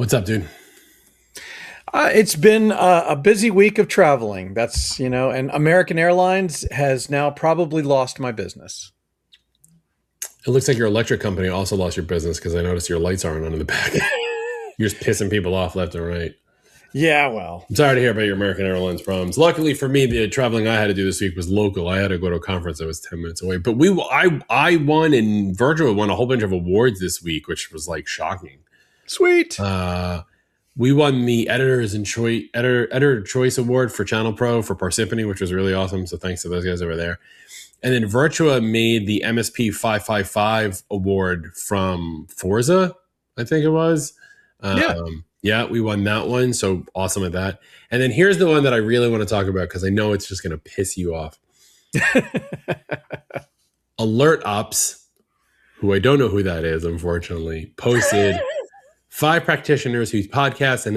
What's up, dude? It's been a busy week of traveling. That's, and American Airlines has now probably lost my business. It looks like your electric company also lost your business because I noticed your lights aren't on in the back. You're just pissing people off left and right. Yeah, well. I'm sorry to hear about your American Airlines problems. Luckily for me, the traveling I had to do this week was local. I had to go to a conference that was 10 minutes away. But I won, and Virtual won a whole bunch of awards this week, which was like shocking. Sweet. We won the Editor Choice Award for Channel Pro for Parsippany, which was really awesome. So thanks to those guys over there. And then Virtua made the MSP 555 award from Forza, I think it was. Yeah, we won that one. So awesome at that. And then here's the one that I really want to talk about because I know it's just going to piss you off. Alert Ops, who I don't know who that is, unfortunately, posted 5 practitioners whose podcasts and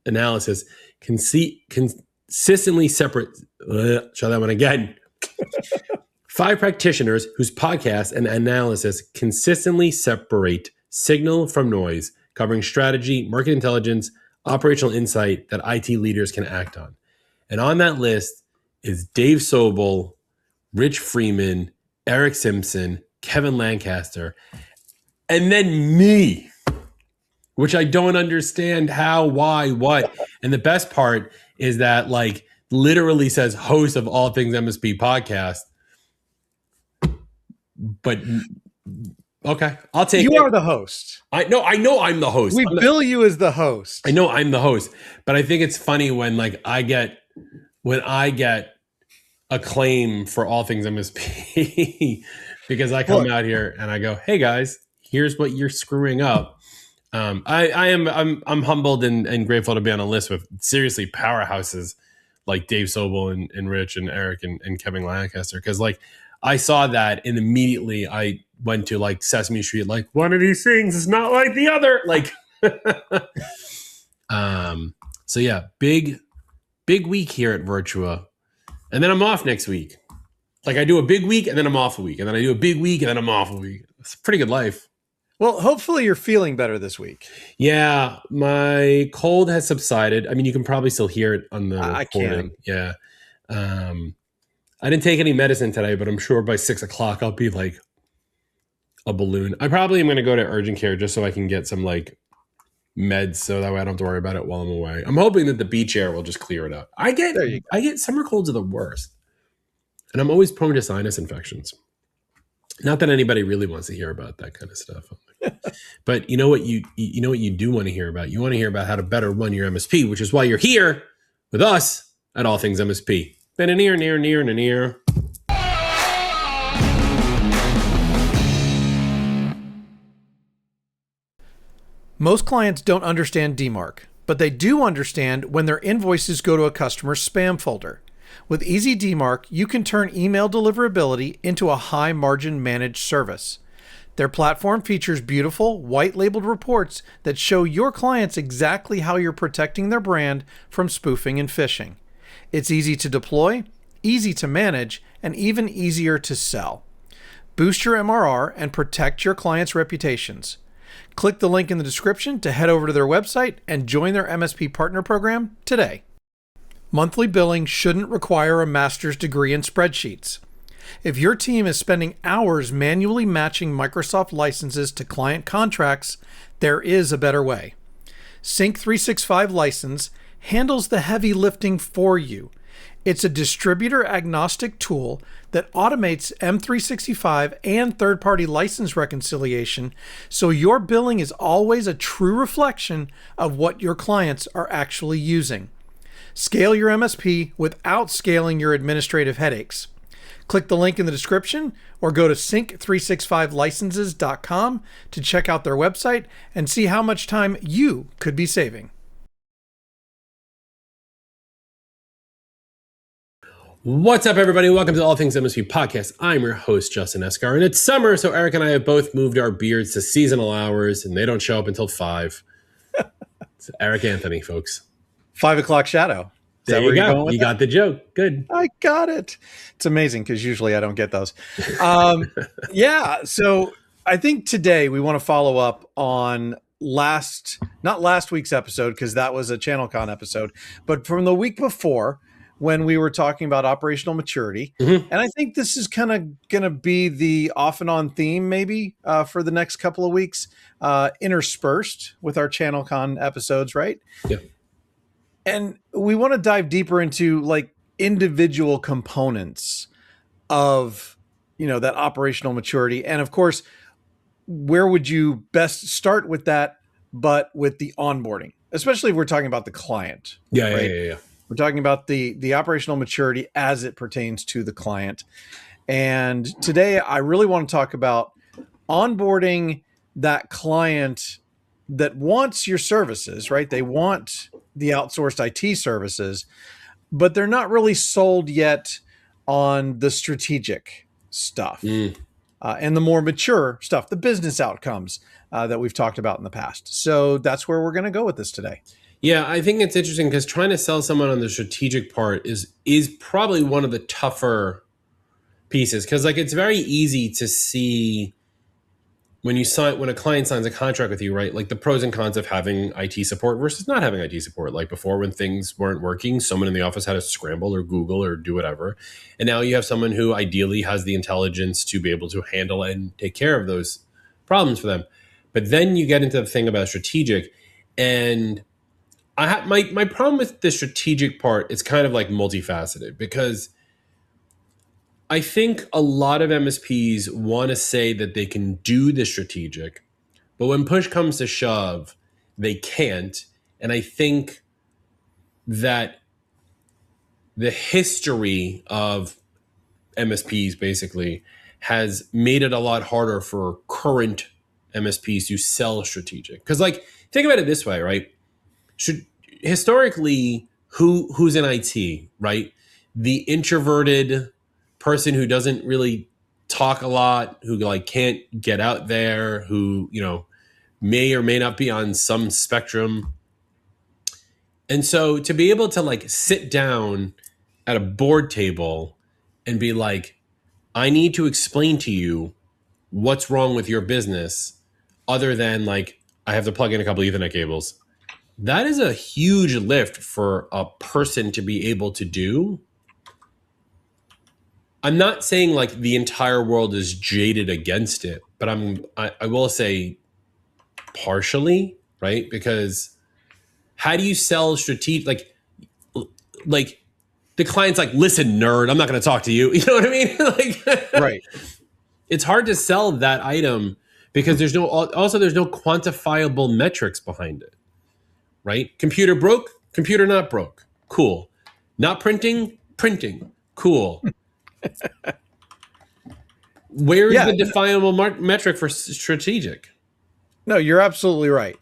analysis consistently separate. Try that one again. 5 practitioners whose podcasts and analysis consistently separate signal from noise, covering strategy, market intelligence, operational insight that IT leaders can act on. And on that list is Dave Sobel, Rich Freeman, Eric Simpson, Kevin Lancaster, and then me, which I don't understand how, why, what. And the best part is that literally says host of All Things MSP Podcast. But okay, I'll take it. You are the host. I know I'm the host. We bill you as the host. I know I'm the host, but I think it's funny when I get acclaim for All Things MSP because I come out here and I go, "Hey guys, here's what you're screwing up." I'm humbled and grateful to be on a list with seriously powerhouses like Dave Sobel and Rich and Eric and Kevin Lancaster, because I saw that and immediately I went to Sesame Street, one of these things is not like the other. So yeah, big week here at Virtua. And then I'm off next week. I do a big week and then I'm off a week. And then I do a big week and then I'm off a week. It's a pretty good life. Well, hopefully you're feeling better this week. Yeah, my cold has subsided. I mean, you can probably still hear it on the recording. Yeah. I didn't take any medicine today, but I'm sure by 6 o'clock I'll be like a balloon. I probably am going to go to urgent care just so I can get some meds, so that way I don't have to worry about it while I'm away. I'm hoping that the beach air will just clear it up. I get summer colds are the worst, and I'm always prone to sinus infections. Not that anybody really wants to hear about that kind of stuff, but you know what you do want to hear about. You want to hear about how to better run your MSP, which is why you're here with us at All Things MSP. Been an ear. Most clients don't understand DMARC, but they do understand when their invoices go to a customer's spam folder. With Easy DMARC, you can turn email deliverability into a high-margin managed service. Their platform features beautiful, white-labeled reports that show your clients exactly how you're protecting their brand from spoofing and phishing. It's easy to deploy, easy to manage, and even easier to sell. Boost your MRR and protect your clients' reputations. Click the link in the description to head over to their website and join their MSP partner program today. Monthly billing shouldn't require a master's degree in spreadsheets. If your team is spending hours manually matching Microsoft licenses to client contracts, there is a better way. Sync 365 License handles the heavy lifting for you. It's a distributor-agnostic tool that automates M365 and third-party license reconciliation, so your billing is always a true reflection of what your clients are actually using. Scale your MSP without scaling your administrative headaches. Click the link in the description or go to sync365licenses.com to check out their website and see how much time you could be saving. What's up, everybody? Welcome to All Things MSP Podcast. I'm your host, Justin Esgar, and it's summer, so Eric and I have both moved our beards to seasonal hours, and they don't show up until 5. It's Eric Anthony, folks. 5 o'clock shadow. There you go. You got the joke. Good. I got it. It's amazing because usually I don't get those. Yeah. So I think today we want to follow up on not last week's episode, because that was a ChannelCon episode, but from the week before, when we were talking about operational maturity. And I think this is kind of going to be the off and on theme, maybe for the next couple of weeks, interspersed with our ChannelCon episodes, right? Yeah. And we want to dive deeper into like individual components of, that operational maturity. And of course, where would you best start with that, but with the onboarding, especially if we're talking about the client. Yeah. Right? Yeah. We're talking about the operational maturity as it pertains to the client. And today I really want to talk about onboarding that client that wants your services, right? They want the outsourced IT services, but they're not really sold yet on the strategic stuff and the more mature stuff, the business outcomes that we've talked about in the past. So that's where we're going to go with this today. Yeah, I think it's interesting because trying to sell someone on the strategic part is probably one of the tougher pieces, because like it's very easy to see when a client signs a contract with you, right? Like the pros and cons of having IT support versus not having IT support. Like before, when things weren't working, someone in the office had to scramble or Google or do whatever. And now you have someone who ideally has the intelligence to be able to handle and take care of those problems for them. But then you get into the thing about strategic, and I have my problem with the strategic part is kind of like multifaceted, because I think a lot of MSPs want to say that they can do the strategic, but when push comes to shove, they can't. And I think that the history of MSPs basically has made it a lot harder for current MSPs to sell strategic. Because like, think about it this way, right? Historically, who's in IT, right? The introverted person who doesn't really talk a lot, who like can't get out there, who may or may not be on some spectrum. And so to be able to like sit down at a board table and be like, I need to explain to you what's wrong with your business, other than like I have to plug in a couple Ethernet cables. That is a huge lift for a person to be able to do. I'm not saying like the entire world is jaded against it, but I will say partially, right? Because how do you sell strategic, like the client's like, listen, nerd, I'm not going to talk to you. You know what I mean? Like, right. It's hard to sell that item because there's no quantifiable metrics behind it. Right? Computer broke, computer not broke. Cool. Not printing, cool. Where is the definable metric for strategic? No, you're absolutely right.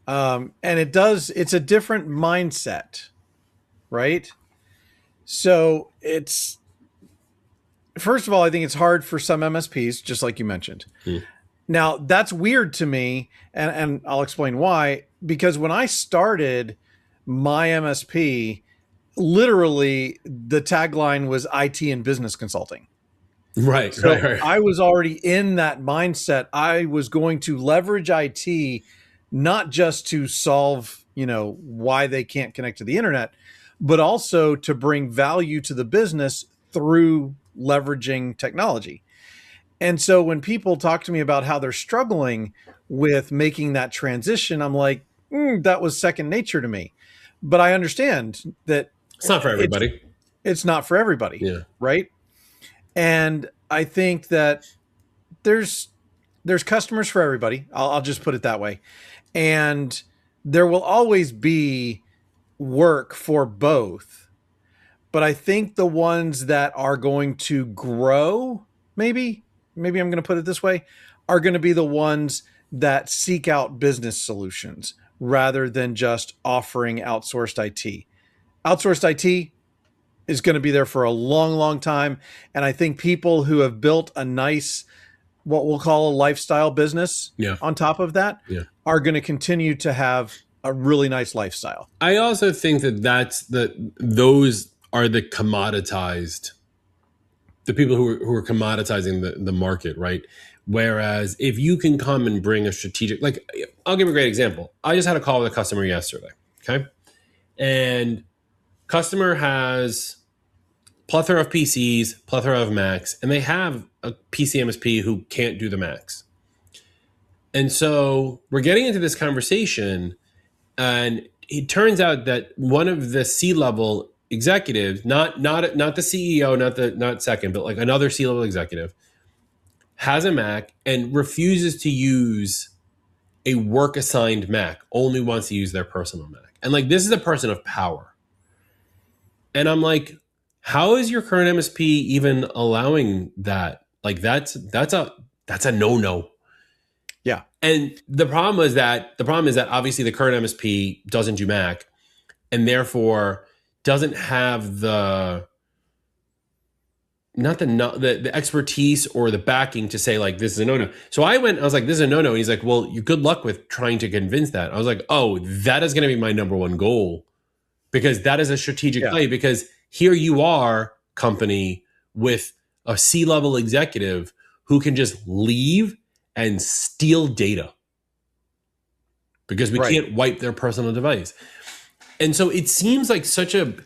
And it's a different mindset, right? So first of all, I think it's hard for some MSPs, just like you mentioned. Now, that's weird to me, and I'll explain why. Because when I started my MSP, literally the tagline was IT and business consulting. Right. So right. I was already in that mindset. I was going to leverage IT, not just to solve, why they can't connect to the internet, but also to bring value to the business through leveraging technology. And so when people talk to me about how they're struggling with making that transition, I'm like, that was second nature to me. But I understand that it's not for everybody. It's not for everybody. Yeah. Right. And I think that there's customers for everybody. I'll just put it that way. And there will always be work for both. But I think the ones that are going to grow, maybe I'm going to put it this way, are going to be the ones that seek out business solutions rather than just offering outsourced IT. Outsourced IT is going to be there for a long, long time. And I think people who have built a nice, what we'll call a lifestyle business on top of that are going to continue to have a really nice lifestyle. I also think that those are the commoditized the people who are commoditizing the market, right? Whereas if you can come and bring a strategic, like I'll give a great example. I just had a call with a customer yesterday, okay? And customer has plethora of PCs, plethora of Macs, and they have a PC MSP who can't do the Macs. And so we're getting into this conversation, and it turns out that one of the C-level executives, not the CEO, not second, but like another C-level executive, has a Mac and refuses to use a work assigned Mac, only wants to use their personal Mac. And like, this is a person of power. And I'm like, how is your current MSP even allowing that? Like that's a no-no. Yeah. And the problem is that obviously the current MSP doesn't do Mac and therefore doesn't have the expertise or the backing to say like, this is a no-no. So I was like, this is a no-no. And he's like, well, you good luck with trying to convince that. I was like, oh, that is going to be my number one goal, because that is a strategic play, because here you are, company, with a C-level executive who can just leave and steal data because we can't wipe their personal device. And so it seems like such an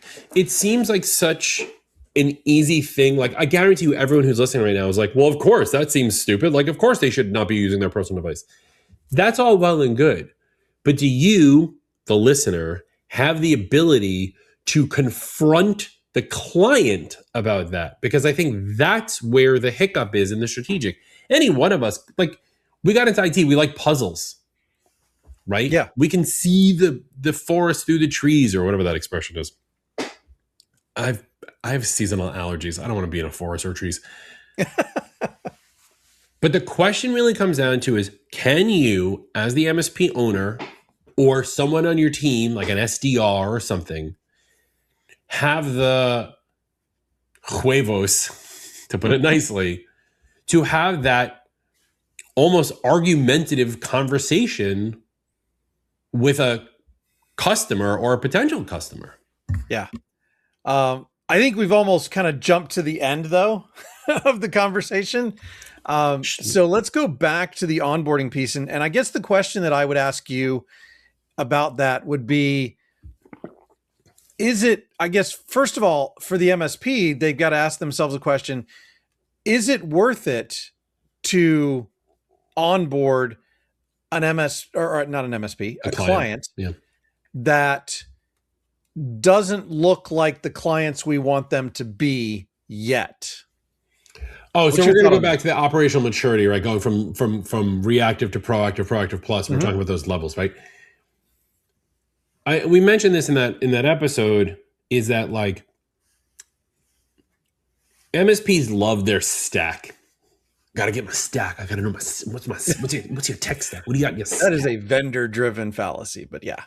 easy thing. Like, I guarantee you everyone who's listening right now is like, well, of course, that seems stupid. Like, of course they should not be using their personal device. That's all well and good. But do you, the listener, have the ability to confront the client about that? Because I think that's where the hiccup is in the strategic. Any one of us, like, we got into IT, we like puzzles, right? Yeah. We can see the forest through the trees, or whatever that expression is. I have seasonal allergies. I don't want to be in a forest or trees. But the question really comes down to is, can you, as the MSP owner or someone on your team, like an SDR or something, have the huevos, to put it nicely, to have that almost argumentative conversation with a customer or a potential customer? Yeah. I think we've almost kind of jumped to the end, though, of the conversation. So let's go back to the onboarding piece. And I guess the question that I would ask you about that would be, is it, I guess, first of all, for the MSP, they've got to ask themselves a question: is it worth it to onboard an or not an MSP, a client that doesn't look like the clients we want them to be yet? Oh, so we're going to go back to the operational maturity, right? Going from reactive to proactive plus. We're talking about those levels, right? We mentioned this in that episode, is that like MSPs love their stack. Got to get my stack. I got to know what's your tech stack? What do you got in your stack? That is a vendor-driven fallacy, but yeah.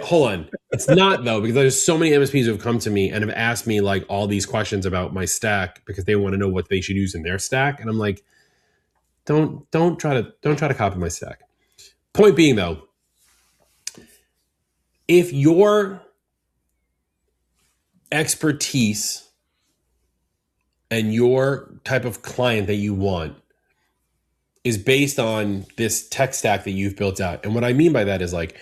Hold on. It's not, though, because there's so many MSPs who have come to me and have asked me like all these questions about my stack because they want to know what they should use in their stack. And I'm like, don't try to copy my stack. Point being, though, if your expertise and your type of client that you want is based on this tech stack that you've built out, and what I mean by that is like,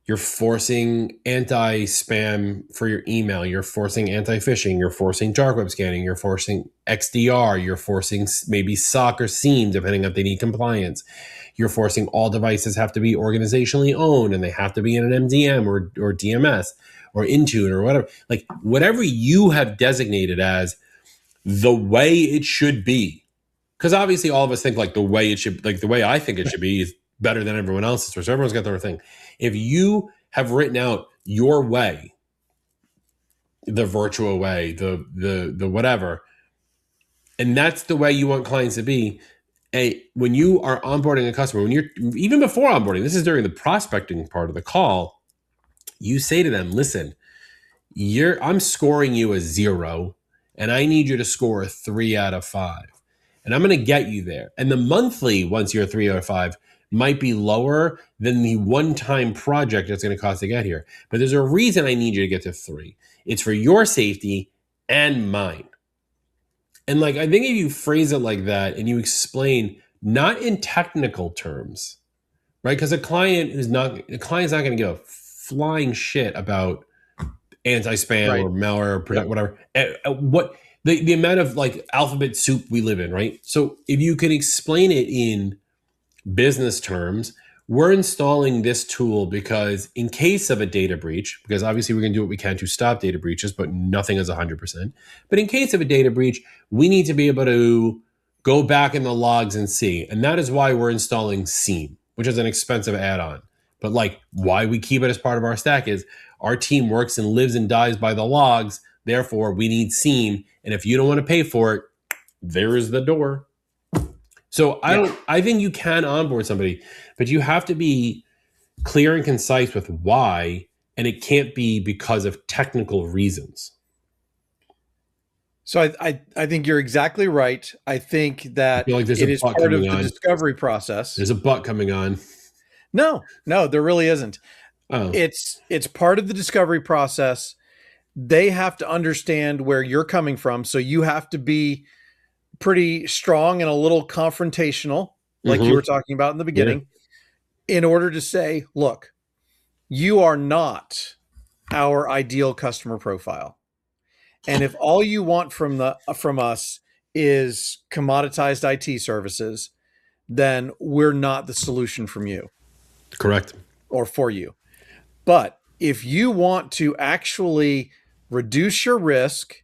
you're forcing anti-spam for your email, you're forcing anti-phishing, you're forcing dark web scanning, you're forcing XDR, you're forcing maybe SOC or SIEM, depending on if they need compliance. You're forcing all devices have to be organizationally owned and they have to be in an MDM or DMS or Intune or whatever. Like, whatever you have designated as the way it should be. Because obviously all of us think like the way it should, like the way I think it should be is better than everyone else's. So everyone's got their own thing. If you have written out your way, the virtual way, the whatever, and that's the way you want clients to be, when you are onboarding a customer, when you're even before onboarding, this is during the prospecting part of the call, you say to them, listen, I'm scoring you a 0 and I need you to score a 3 out of 5. And I'm going to get you there. And the monthly, once you're a 3 out of 5, might be lower than the one-time project it's going to cost to get here. But there's a reason I need you to get to 3. It's for your safety and mine. And like, I think if you phrase it like that and you explain, not in technical terms, right? Because a client's not going to give a flying shit about anti-spam or malware, whatever. What the amount of like alphabet soup we live in, right? So if you can explain it in business terms, we're installing this tool because in case of a data breach, because obviously we're going to do what we can to stop data breaches, but nothing is 100%. But in case of a data breach, we need to be able to go back in the logs and see. And that is why we're installing Seam, which is an expensive add-on. But like why we keep it as part of our stack is our team works and lives and dies by the logs. Therefore, we need Seam. And if you don't want to pay for it, there is the door. So I think you can onboard somebody, but you have to be clear and concise with why, and it can't be because of technical reasons. So I think you're exactly right. I think that it is part of the discovery process. There's a butt coming on. No, there really isn't. Oh. It's part of the discovery process. They have to understand where you're coming from. So you have to be pretty strong and a little confrontational, like you were talking about in the beginning, in order to say, look, you are not our ideal customer profile. And if all you want from us is commoditized IT services, then we're not the solution from you. Correct. Or for you. But if you want to actually reduce your risk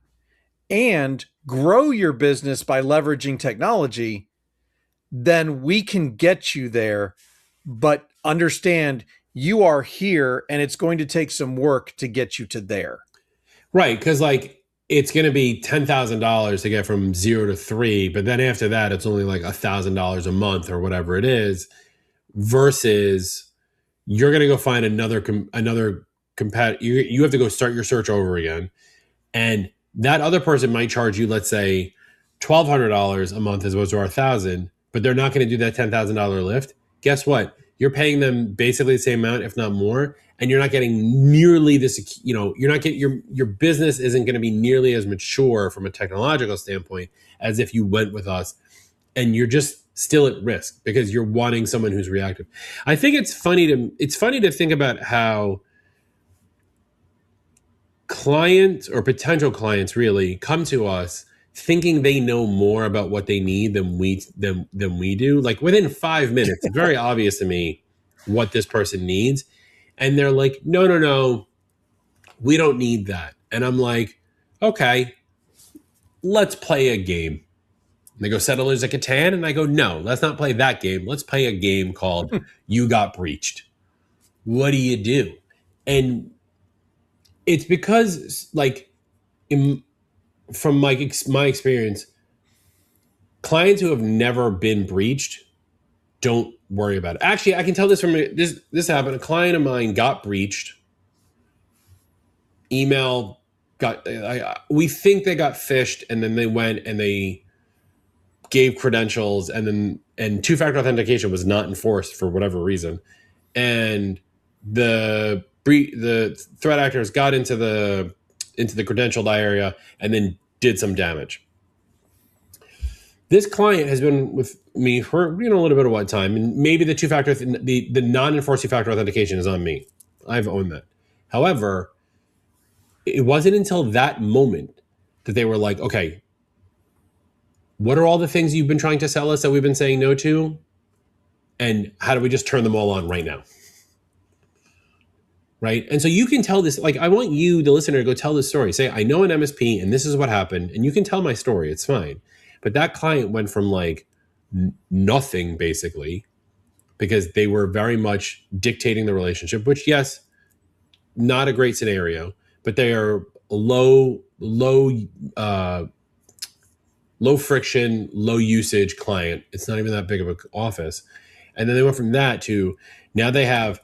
and grow your business by leveraging technology, then we can get you there. But understand you are here and it's going to take some work to get you to there. Right. Because like it's going to be $10,000 to get from 0 to 3. But then after that, it's only like $1,000 a month or whatever it is, versus you're going to go find another competitor. You have to go start your search over again. And that other person might charge you, let's say, $1,200 a month as opposed to $1,000, but they're not going to do that $10,000 lift. Guess what? You're paying them basically the same amount, if not more, and you're not getting nearly this. You're not getting your business isn't going to be nearly as mature from a technological standpoint as if you went with us, and you're just still at risk because you're wanting someone who's reactive. I think it's funny to think about how clients or potential clients really come to us thinking they know more about what they need than we do. Like within 5 minutes, it's very obvious to me what this person needs. And they're like, no, we don't need that. And I'm like, okay, let's play a game. And they go, Settlers of Catan? And I go, no, let's not play that game. Let's play a game called You Got Breached. What do you do? And it's because, like, from my experience, clients who have never been breached don't worry about it. Actually, I can tell this from this happened. A client of mine got breached. Email we think they got phished, and then they went and they gave credentials, and two-factor authentication was not enforced for whatever reason, and the threat actors got into the credentialed area and then did some damage. This client has been with me for a little bit of time, and maybe the two-factor the non-enforced two-factor authentication is on me. I've owned that. However, it wasn't until that moment that they were like, okay, what are all the things you've been trying to sell us that we've been saying no to? And how do we just turn them all on right now? Right? And so you can tell this, like, I want you, the listener, to go tell this story. Say, I know an MSP and this is what happened. And you can tell my story. It's fine. But that client went from like nothing, basically, because they were very much dictating the relationship, which, yes, not a great scenario, but they are low friction, low usage client. It's not even that big of an office. And then they went from that to now they have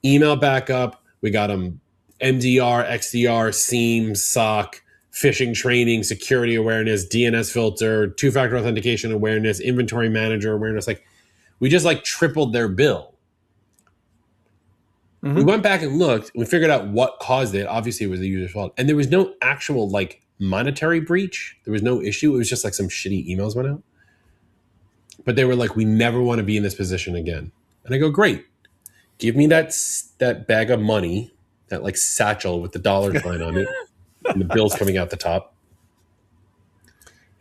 email backup. We got them MDR, XDR, SIEM, SOC, phishing training, security awareness, DNS filter, two-factor authentication awareness, inventory manager awareness. Like, we just like tripled their bill. Mm-hmm. We went back and looked, and we figured out what caused it. Obviously, it was the user's fault. And there was no actual like monetary breach. There was no issue. It was just like some shitty emails went out. But they were like, we never want to be in this position again. And I go, great. Give me that bag of money, that like satchel with the dollar sign on it, and the bills coming out the top.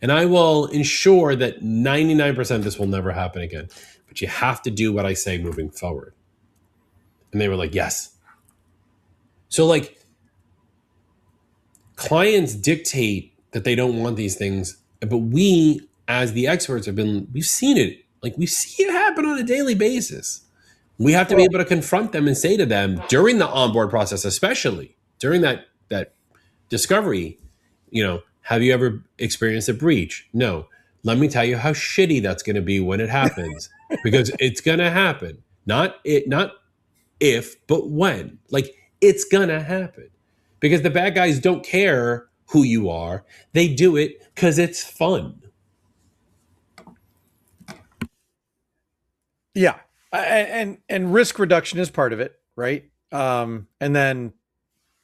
And I will ensure that 99% of this will never happen again. But you have to do what I say moving forward. And they were like, yes. So like clients dictate that they don't want these things, but we as the experts we've seen it. Like we see it happen on a daily basis. We have to be able to confront them and say to them during the onboard process, especially during that discovery, have you ever experienced a breach? No. Let me tell you how shitty that's going to be when it happens, because it's going to happen. Not if, but when. Like it's going to happen, because the bad guys don't care who you are. They do it because it's fun. Yeah. And risk reduction is part of it, right? And then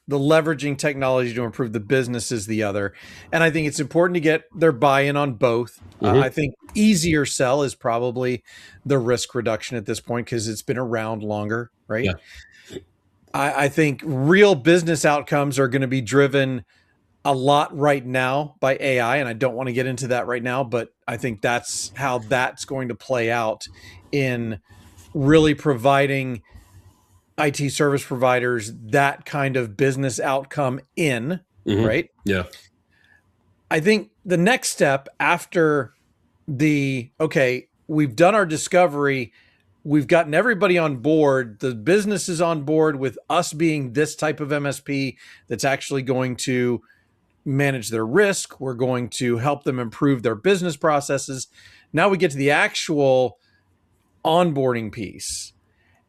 the leveraging technology to improve the business is the other. And I think it's important to get their buy-in on both. Mm-hmm. I think easier sell is probably the risk reduction at this point because it's been around longer, right? Yeah. I think real business outcomes are going to be driven a lot right now by AI, and I don't want to get into that right now, but I think that's how that's going to play out in really providing IT service providers that kind of business outcome right? Yeah. I think the next step after we've done our discovery, we've gotten everybody on board, the business is on board with us being this type of MSP that's actually going to manage their risk. We're going to help them improve their business processes. Now we get to the actual onboarding piece.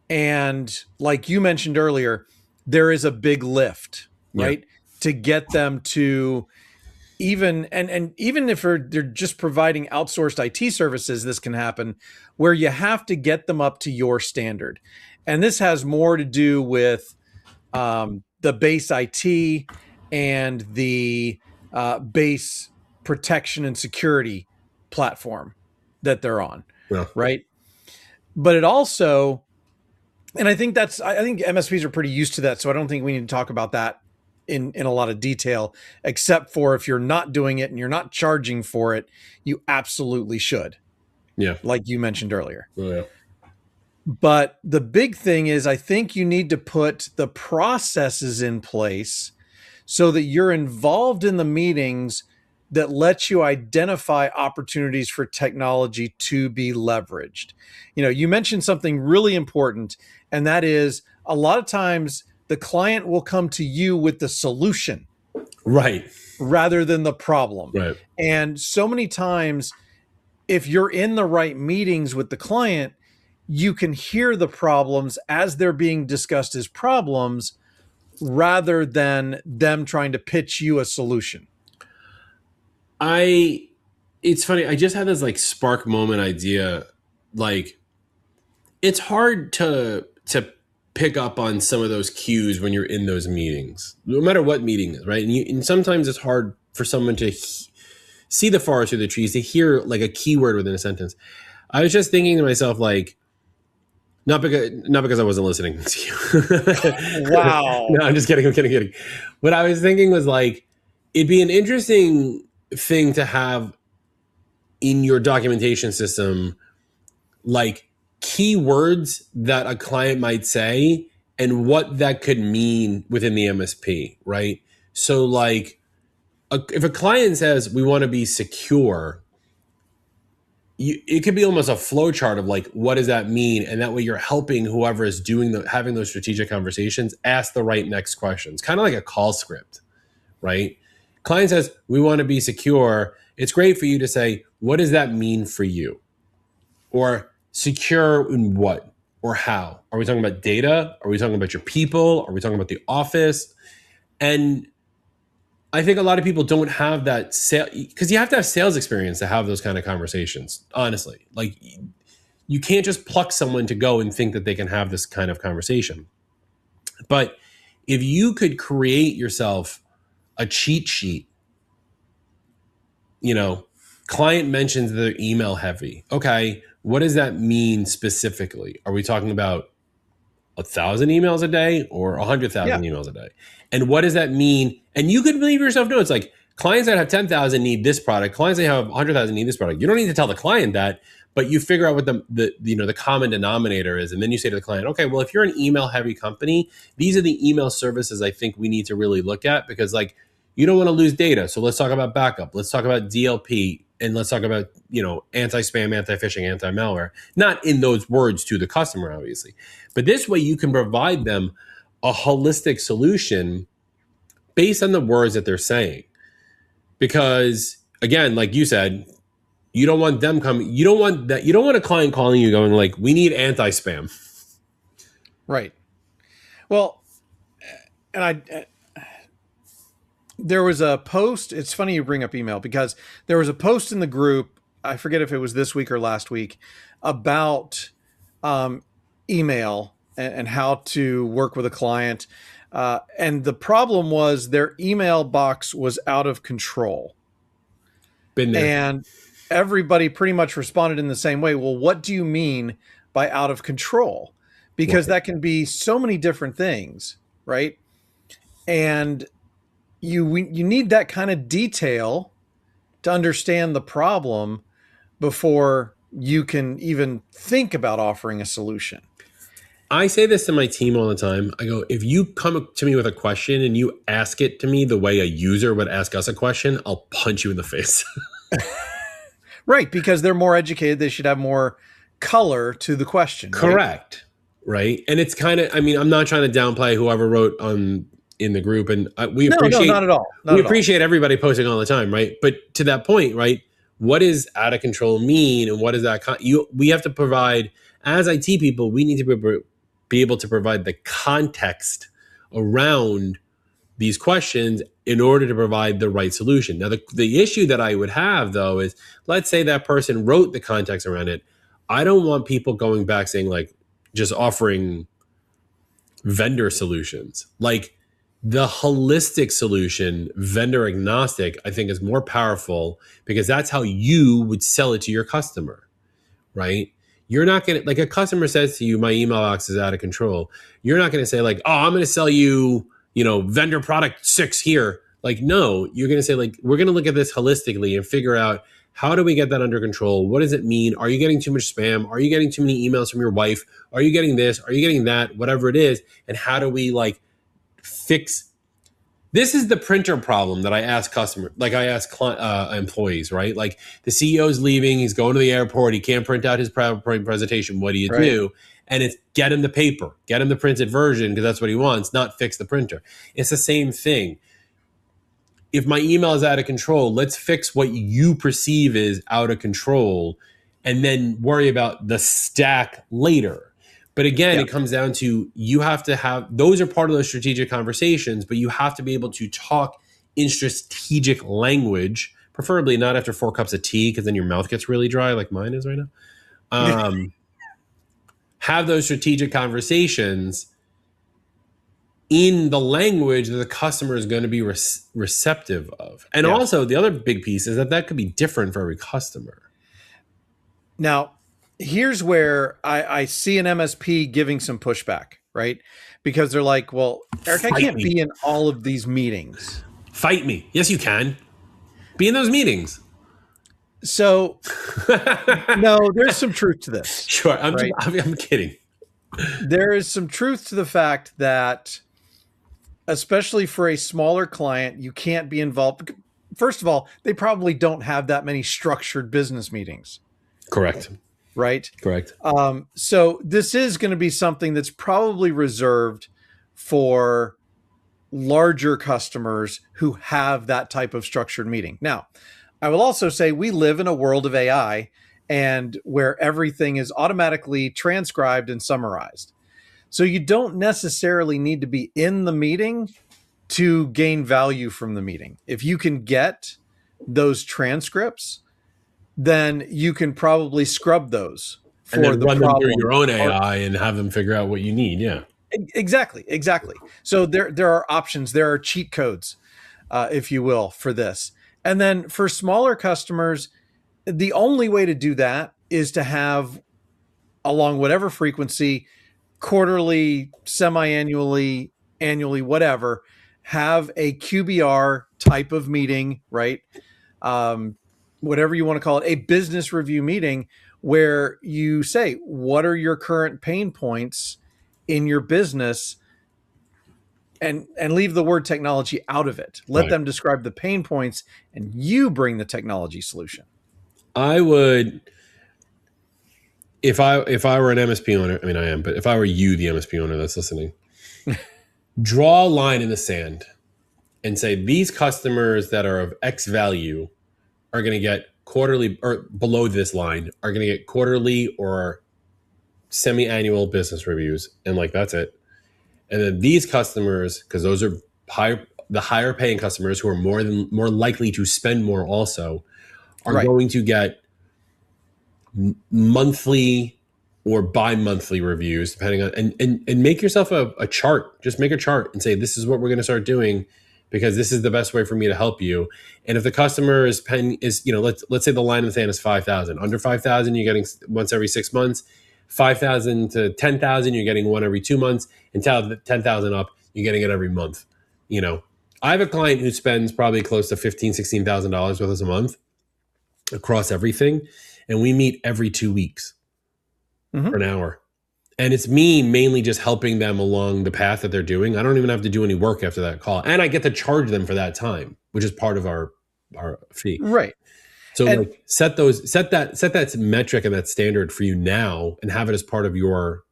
And like you mentioned earlier, there is a big lift, right? Yeah. To get them to even if they're just providing outsourced IT services, this can happen where you have to get them up to your standard. And this has more to do with the base IT and the base protection and security platform that they're on, right? But it also, and I think MSPs are pretty used to that, so I don't think we need to talk about that in a lot of detail, except for if you're not doing it and you're not charging for it, you absolutely should. Yeah. Like you mentioned earlier. Oh, yeah. But the big thing is I think you need to put the processes in place so that you're involved in the meetings that lets you identify opportunities for technology to be leveraged. You mentioned something really important, and that is a lot of times the client will come to you with the solution, right, rather than the problem. Right. And so many times, if you're in the right meetings with the client, you can hear the problems as they're being discussed as problems rather than them trying to pitch you a solution. It's funny. I just had this like spark moment idea. Like it's hard to pick up on some of those cues when you're in those meetings, no matter what meeting is, right? And sometimes it's hard for someone to see the forest through the trees, to hear like a keyword within a sentence. I was just thinking to myself, like, not because I wasn't listening to you. Wow. No, I'm just kidding. I'm kidding. What I was thinking was like, it'd be an interesting thing to have in your documentation system, like keywords that a client might say and what that could mean within the MSP, right? So like if a client says we want to be secure, it could be almost a flow chart of like, what does that mean? And that way you're helping whoever is having those strategic conversations ask the right next questions, kind of like a call script, right? Client says, we want to be secure. It's great for you to say, what does that mean for you? Or secure in what or how? Are we talking about data? Are we talking about your people? Are we talking about the office? And I think a lot of people don't have that sale, because you have to have sales experience to have those kind of conversations, honestly. Like you can't just pluck someone to go and think that they can have this kind of conversation. But if you could create yourself a cheat sheet client mentions they're email heavy. Okay, what does that mean specifically? Are we talking about 1,000 emails a day or 100,000 emails a day? And what does that mean? And you could leave yourself know it's like clients that have 10,000 need this product. Clients that have 100,000 need this product. You don't need to tell the client that, but you figure out what the common denominator is, and then you say to the client, okay, well, if you're an email heavy company, these are the email services I think we need to really look at, because like you don't want to lose data. So let's talk about backup. Let's talk about DLP. And let's talk about, anti-spam, anti-phishing, anti-malware, not in those words to the customer, obviously. But this way you can provide them a holistic solution based on the words that they're saying. Because again, like you said, you don't want them coming. You don't want a client calling you going like, we need anti-spam. Right. Well, and there was a post. It's funny you bring up email, because there was a post in the group, I forget if it was this week or last week, about email and how to work with a client. And the problem was their email box was out of control. Been there. And everybody pretty much responded in the same way. Well, what do you mean by out of control? Because that can be so many different things, right? And you need that kind of detail to understand the problem before you can even think about offering a solution. I say this to my team all the time. I go, if you come to me with a question and you ask it to me the way a user would ask us a question, I'll punch you in the face. Right, because they're more educated. They should have more color to the question. Correct. Right. And it's kind of, I'm not trying to downplay whoever wrote in the group, and we appreciate not at all. We appreciate everybody posting all the time, right? But to that point, right, what does out of control mean, and what does that we have to provide as IT people? We need to be able to provide the context around these questions in order to provide the right solution. Now, the issue that I would have though is, let's say that person wrote the context around it. I don't want people going back saying like just offering vendor solutions. Like, the holistic solution, vendor agnostic, I think is more powerful, because that's how you would sell it to your customer, right? You're not going to, like, a customer says to you, my email box is out of control. You're not going to say like, oh, I'm going to sell you, vendor product 6 here. Like, no, you're going to say like, we're going to look at this holistically and figure out, how do we get that under control? What does it mean? Are you getting too much spam? Are you getting too many emails from your wife? Are you getting this? Are you getting that? Whatever it is. And how do we fix? This is the printer problem that I ask employees, right? Like, the CEO's leaving, he's going to the airport, he can't print out his PowerPoint presentation. What do you do? And it's get him the paper, get him the printed version, because that's what he wants, not fix the printer. It's the same thing. If my email is out of control, let's fix what you perceive is out of control, and then worry about the stack later. But again, it comes down to, you have to have, those are part of those strategic conversations, but you have to be able to talk in strategic language, preferably not after 4 cups of tea, because then your mouth gets really dry like mine is right now. Have those strategic conversations in the language that the customer is going to be receptive of. And also, the other big piece is that could be different for every customer. Now, here's where I see an MSP giving some pushback, right? Because they're like, well, Eric, I can't be in all of these meetings. Fight me. Yes, you can. Be in those meetings. So, no, there's some truth to this. Sure. I'm kidding. There is some truth to the fact that, especially for a smaller client, you can't be involved. First of all, they probably don't have that many structured business meetings. Correct. Right? Correct. So this is going to be something that's probably reserved for larger customers who have that type of structured meeting. Now, I will also say we live in a world of AI, and where everything is automatically transcribed and summarized. So you don't necessarily need to be in the meeting to gain value from the meeting. If you can get those transcripts, then you can probably scrub those for and then the run problem. them through your own AI and have them figure out what you need. Yeah, exactly. So there are options. There are cheat codes, if you will, for this. And then for smaller customers, the only way to do that is to have, along whatever frequency, quarterly, semi-annually, annually, whatever, have a QBR type of meeting, right? Whatever you want to call it, a business review meeting where you say, what are your current pain points in your business? And leave the word technology out of it. Let them describe the pain points and you bring the technology solution. I would, if I were an MSP owner, I mean, I am, but if I were you, the MSP owner that's listening, draw a line in the sand and say, these customers that are of X value are going to get quarterly, or below this line are going to get quarterly or semi-annual business reviews. And like, that's it. And then these customers, because those are the higher paying customers who are more likely to spend more also, are going to get monthly or bi-monthly reviews, depending on, and make yourself a chart. Just make a chart and say, this is what we're going to start doing because this is the best way for me to help you. And if the customer is paying, let's say the line in the sand is 5,000. Under 5,000, you're getting once every 6 months. 5,000 to 10,000, you're getting one every 2 months. And 10,000 up, you're getting it every month. I have a client who spends probably close to $15,000, $16,000 with us a month across everything. And we meet every 2 weeks for an hour. And it's me mainly just helping them along the path that they're doing. I don't even have to do any work after that call. And I get to charge them for that time, which is part of our fee. Right. So set that metric and that standard for you now and have it as part of your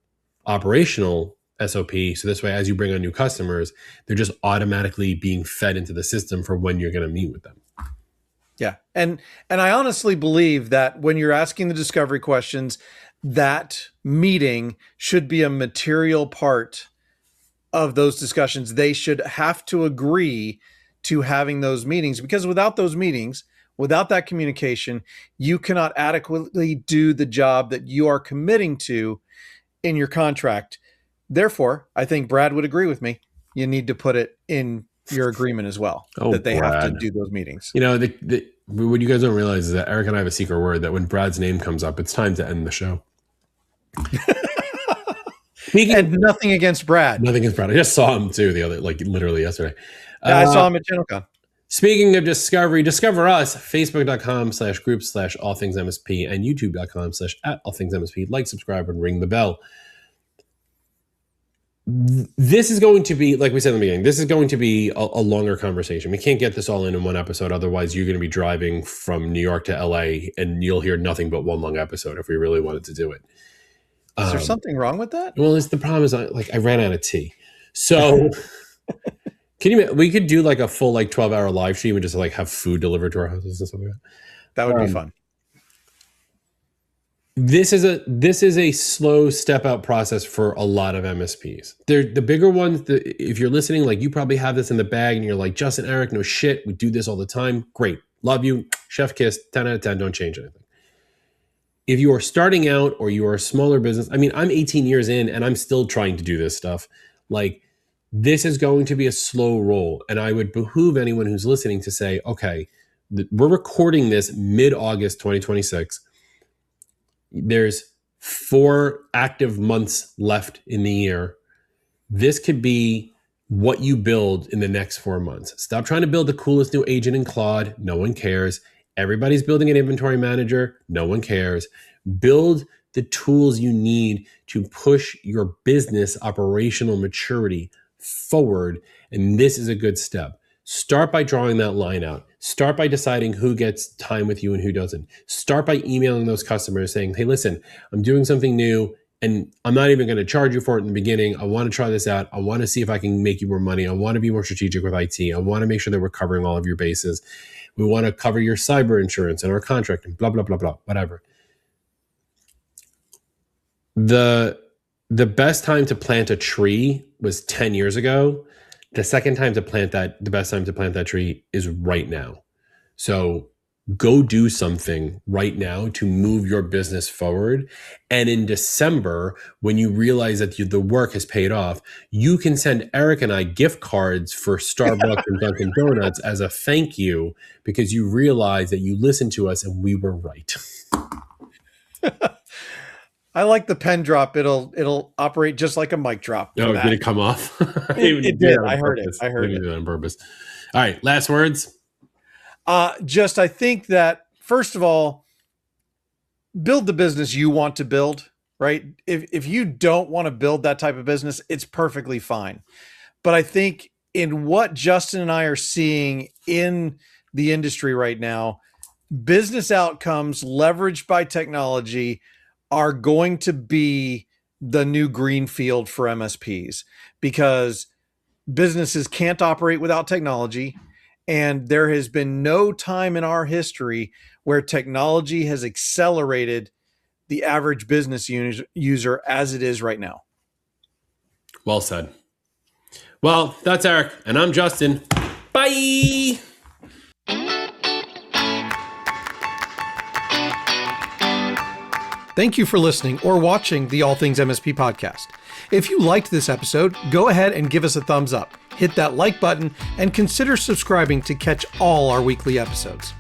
operational SOP. So this way, as you bring on new customers, they're just automatically being fed into the system for when you're going to meet with them. Yeah. And I honestly believe that when you're asking the discovery questions, that meeting should be a material part of those discussions. They should have to agree to having those meetings, because without those meetings, without that communication, you cannot adequately do the job that you are committing to in your contract. Therefore, I think Brad would agree with me. You need to put it in your agreement as well, that they have to do those meetings. What you guys don't realize is that Eric and I have a secret word that when Brad's name comes up, it's time to end the show. And nothing against Brad. Nothing against Brad. I just saw him too literally yesterday. Yeah, I saw him at GenOCon. Speaking of discovery, discover us, facebook.com/group/all things MSP and youtube.com/@allthingsMSP. Like, subscribe, and ring the bell. This is going to be, like we said in the beginning, this is going to be a longer conversation. We can't get this all in one episode. Otherwise, you're going to be driving from New York to LA and you'll hear nothing but one long episode if we really wanted to do it. Is there something wrong with that? Well, the problem is I ran out of tea. So we could do like a full 12-hour live stream and just have food delivered to our houses and stuff like that. That would be fun. This is a slow step out process for a lot of MSPs. They're the bigger ones. If you're listening, you probably have this in the bag and you're like, Justin, Eric, no shit. We do this all the time. Great. Love you. Chef kiss. 10 out of 10. Don't change anything. If you are starting out or you are a smaller business, I'm 18 years in and I'm still trying to do this stuff. This is going to be a slow roll. And I would behoove anyone who's listening to say, okay, we're recording this mid-August 2026. There's 4 active months left in the year. This could be what you build in the next 4 months. Stop trying to build the coolest new agent in Claude. No one cares. Everybody's building an inventory manager. No one cares. Build the tools you need to push your business operational maturity forward. And this is a good step. Start by drawing that line out. Start by deciding who gets time with you and who doesn't. Start by emailing those customers saying, hey, listen, I'm doing something new and I'm not even going to charge you for it in the beginning. I want to try this out. I want to see if I can make you more money. I want to be more strategic with IT. I want to make sure that we're covering all of your bases. We want to cover your cyber insurance and our contract and blah, blah, blah, blah, whatever. The best time to plant a tree was 10 years ago. The best time to plant that tree is right now. So go do something right now to move your business forward. And in December, when you realize that the work has paid off, you can send Eric and I gift cards for Starbucks and Dunkin' Donuts as a thank you, because you realize that you listened to us and we were right. I like the pen drop. It'll operate just like a mic drop. Oh, did it come off? It did. I heard it. I heard it on purpose. All right. Last words. I think that, first of all, build the business you want to build, right? If you don't want to build that type of business, it's perfectly fine. But I think in what Justin and I are seeing in the industry right now, business outcomes leveraged by technology are going to be the new green field for MSPs, because businesses can't operate without technology. And there has been no time in our history where technology has accelerated the average business user as it is right now. Well said. Well, that's Eric, and I'm Justin. Bye. Thank you for listening or watching the All Things MSP podcast. If you liked this episode, go ahead and give us a thumbs up, hit that like button, and consider subscribing to catch all our weekly episodes.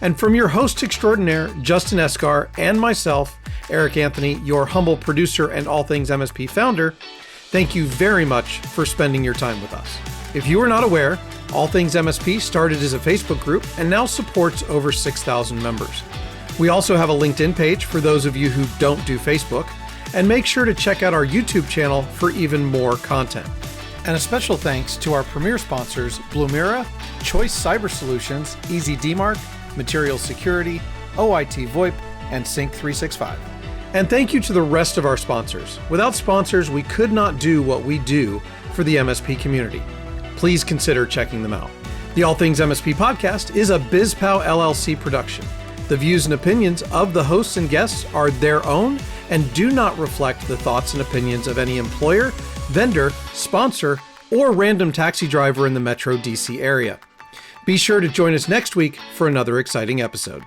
And from your host extraordinaire, Justin Esgar, and myself, Eric Anthony, your humble producer and All Things MSP founder, thank you very much for spending your time with us. If you are not aware, All Things MSP started as a Facebook group and now supports over 6,000 members. We also have a LinkedIn page for those of you who don't do Facebook, and make sure to check out our YouTube channel for even more content. And a special thanks to our premier sponsors, Blumira, Choice Cyber Solutions, Easy DMARC, Material Security, OIT VoIP, and Sync 365. And thank you to the rest of our sponsors. Without sponsors, we could not do what we do for the MSP community. Please consider checking them out. The All Things MSP podcast is a BizPow LLC production. The views and opinions of the hosts and guests are their own and do not reflect the thoughts and opinions of any employer, vendor, sponsor, or random taxi driver in the Metro DC area. Be sure to join us next week for another exciting episode.